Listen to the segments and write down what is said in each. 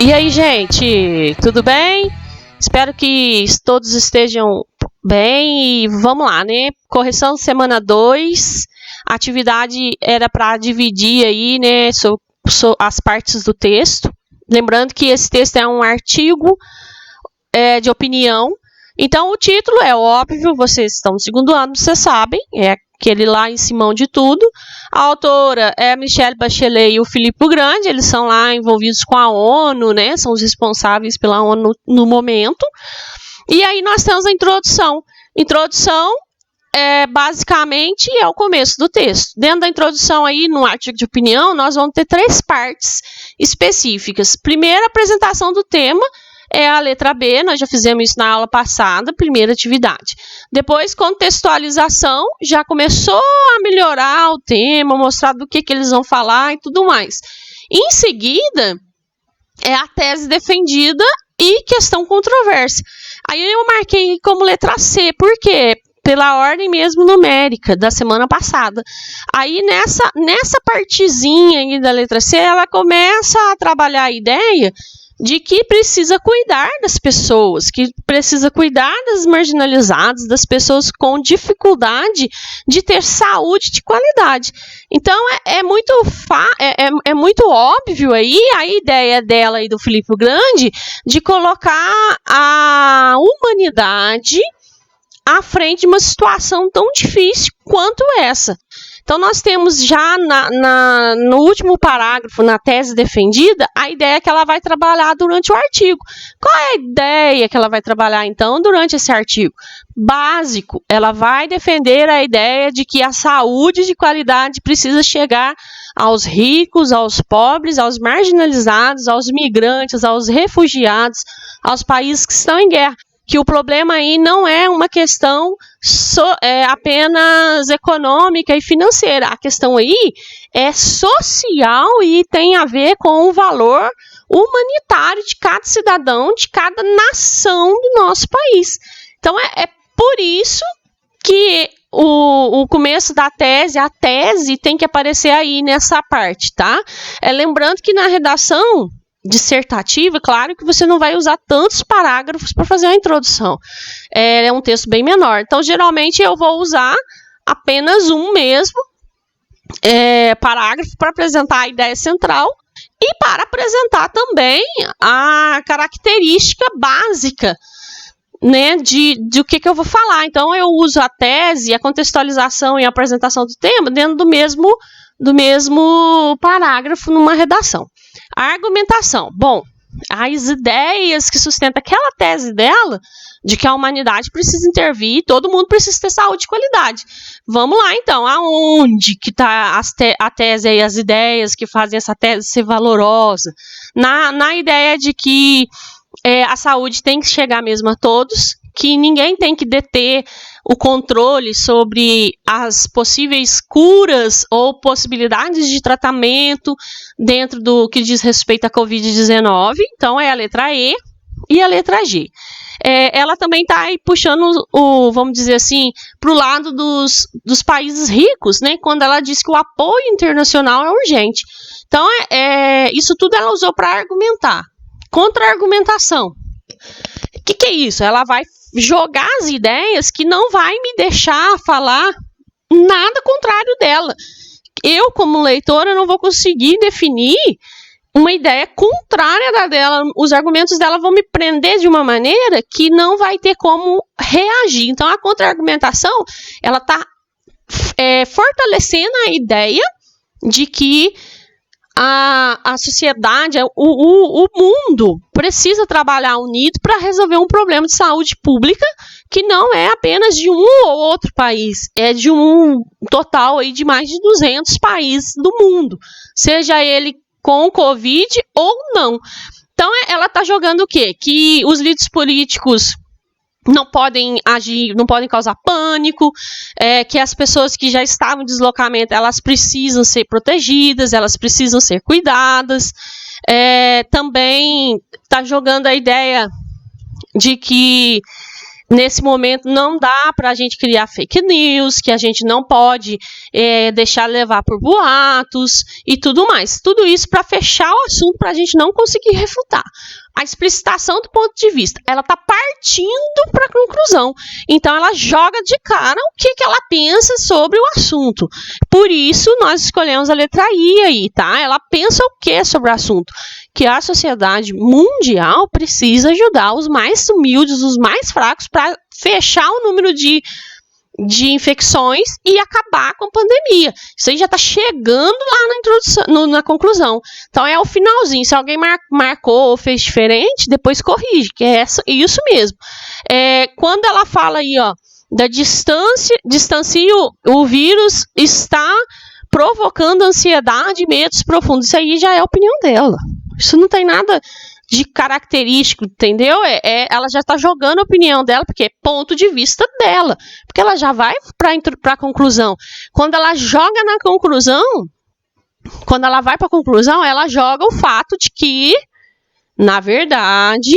E aí, gente, tudo bem? Espero que todos estejam bem e vamos lá, né? Correção semana 2. A atividade era para dividir aí, né, as partes do texto. Lembrando que esse texto é um artigo de opinião. Então, o título é óbvio, vocês estão no segundo ano, vocês sabem, é aquele lá em cima de tudo. A autora é a Michelle Bachelet e o Filippo Grandi, eles são lá envolvidos com a ONU, né? São os responsáveis pela ONU no momento. E aí nós temos a introdução. Introdução, basicamente, é o começo do texto. Dentro da introdução aí, no artigo de opinião, nós vamos ter 3 partes específicas. Primeiro, a apresentação do tema. É a letra B, nós já fizemos isso na aula passada, primeira atividade. Depois, contextualização, já começou a melhorar o tema, mostrar do que eles vão falar e tudo mais. Em seguida, é a tese defendida e questão controversa. Aí eu marquei como letra C, por quê? Pela ordem mesmo numérica da semana passada. Aí nessa partezinha aí da letra C, ela começa a trabalhar a ideia de que precisa cuidar das pessoas, que precisa cuidar das marginalizadas, das pessoas com dificuldade de ter saúde de qualidade. Então, é muito óbvio aí a ideia dela e do Filippo Grandi de colocar a humanidade à frente de uma situação tão difícil quanto essa. Então, nós temos já no último parágrafo, na tese defendida, a ideia que ela vai trabalhar durante o artigo. Qual é a ideia que ela vai trabalhar, então, durante esse artigo? Básico, ela vai defender a ideia de que a saúde de qualidade precisa chegar aos ricos, aos pobres, aos marginalizados, aos migrantes, aos refugiados, aos países que estão em guerra. Que o problema aí não é uma questão apenas econômica e financeira. A questão aí é social e tem a ver com o valor humanitário de cada cidadão, de cada nação do nosso país. Então, é por isso que o começo da tese, a tese tem que aparecer aí nessa parte, tá? Lembrando que na redação dissertativa, claro que você não vai usar tantos parágrafos para fazer a introdução. É um texto bem menor. Então, geralmente, eu vou usar apenas um mesmo parágrafo para apresentar a ideia central e para apresentar também a característica básica, né, do que eu vou falar. Então, eu uso a tese, a contextualização e a apresentação do tema dentro do mesmo parágrafo numa redação. A argumentação. Bom, as ideias que sustentam aquela tese dela, de que a humanidade precisa intervir, todo mundo precisa ter saúde de qualidade. Vamos lá, então. Aonde que está a tese e as ideias que fazem essa tese ser valorosa? Na ideia de que a saúde tem que chegar mesmo a todos, que ninguém tem que deter o controle sobre as possíveis curas ou possibilidades de tratamento dentro do que diz respeito à Covid-19. Então, é a letra E e a letra G. Ela também está aí puxando, vamos dizer assim, para o lado dos países ricos, né? Quando ela diz que o apoio internacional é urgente. Então, isso tudo ela usou para argumentar. Contra-argumentação. O que é isso? Ela vai jogar as ideias que não vai me deixar falar nada contrário dela. Eu, como leitora, não vou conseguir definir uma ideia contrária da dela. Os argumentos dela vão me prender de uma maneira que não vai ter como reagir. Então, a contra-argumentação, ela está fortalecendo a ideia de que a sociedade, o mundo precisa trabalhar unido para resolver um problema de saúde pública que não é apenas de um ou outro país, é de um total aí de mais de 200 países do mundo, seja ele com Covid ou não. Então, ela está jogando o quê? Que os líderes políticos não podem agir, não podem causar pânico, que as pessoas que já estavam em deslocamento, elas precisam ser protegidas, elas precisam ser cuidadas. Também está jogando a ideia de que Nesse momento não dá para a gente criar fake news, que a gente não pode deixar levar por boatos e tudo mais. Tudo isso para fechar o assunto, para a gente não conseguir refutar. A explicitação do ponto de vista, ela está partindo para a conclusão. Então, ela joga de cara o que ela pensa sobre o assunto. Por isso, nós escolhemos a letra I aí, tá? Ela pensa o que sobre o assunto? Que a sociedade mundial precisa ajudar os mais humildes, os mais fracos, para fechar o número de infecções e acabar com a pandemia. Isso aí já está chegando lá na introdução, na conclusão. Então, é o finalzinho. Se alguém marcou ou fez diferente, depois corrige, que é isso mesmo. Quando ela fala aí, ó, da distancie o vírus está provocando ansiedade e medos profundos. Isso aí já é a opinião dela. Isso não tem nada de característico, entendeu? Ela já está jogando a opinião dela, porque é ponto de vista dela. Porque ela já vai para a conclusão. Quando ela joga na conclusão, quando ela vai para a conclusão, ela joga o fato de que, na verdade,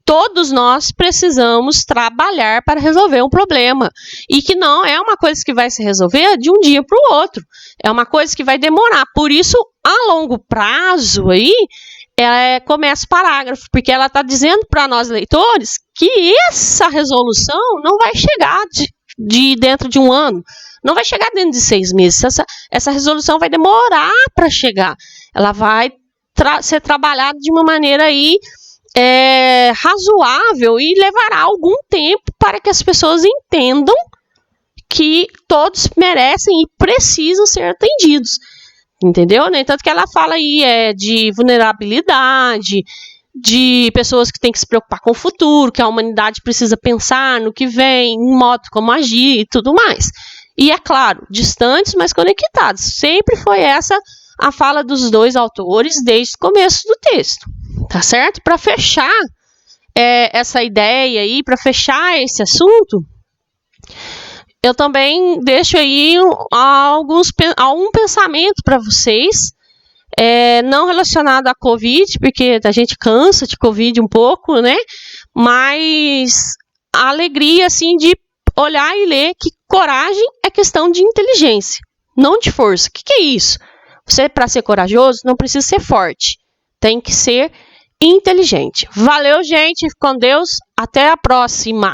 todos nós precisamos trabalhar para resolver um problema. E que não é uma coisa que vai se resolver de um dia para o outro. É uma coisa que vai demorar. Por isso, a longo prazo aí, começa o parágrafo, porque ela está dizendo para nós leitores que essa resolução não vai chegar de dentro de um ano, não vai chegar dentro de 6 meses. Essa resolução vai demorar para chegar. Ela vai ser trabalhada de uma maneira aí razoável e levará algum tempo para que as pessoas entendam que todos merecem e precisam ser atendidos. Entendeu? Né? Tanto que ela fala aí de vulnerabilidade, de pessoas que têm que se preocupar com o futuro, que a humanidade precisa pensar no que vem, em modo como agir e tudo mais. E é claro, distantes, mas conectados. Sempre foi essa a fala dos dois autores desde o começo do texto. Tá certo? Para fechar essa ideia aí, para fechar esse assunto, eu também deixo aí algum pensamento para vocês, não relacionado à Covid, porque a gente cansa de Covid um pouco, né? Mas a alegria, assim, de olhar e ler que coragem é questão de inteligência, não de força. O que é isso? Você, para ser corajoso, não precisa ser forte, tem que ser inteligente. Valeu, gente, com Deus, até a próxima!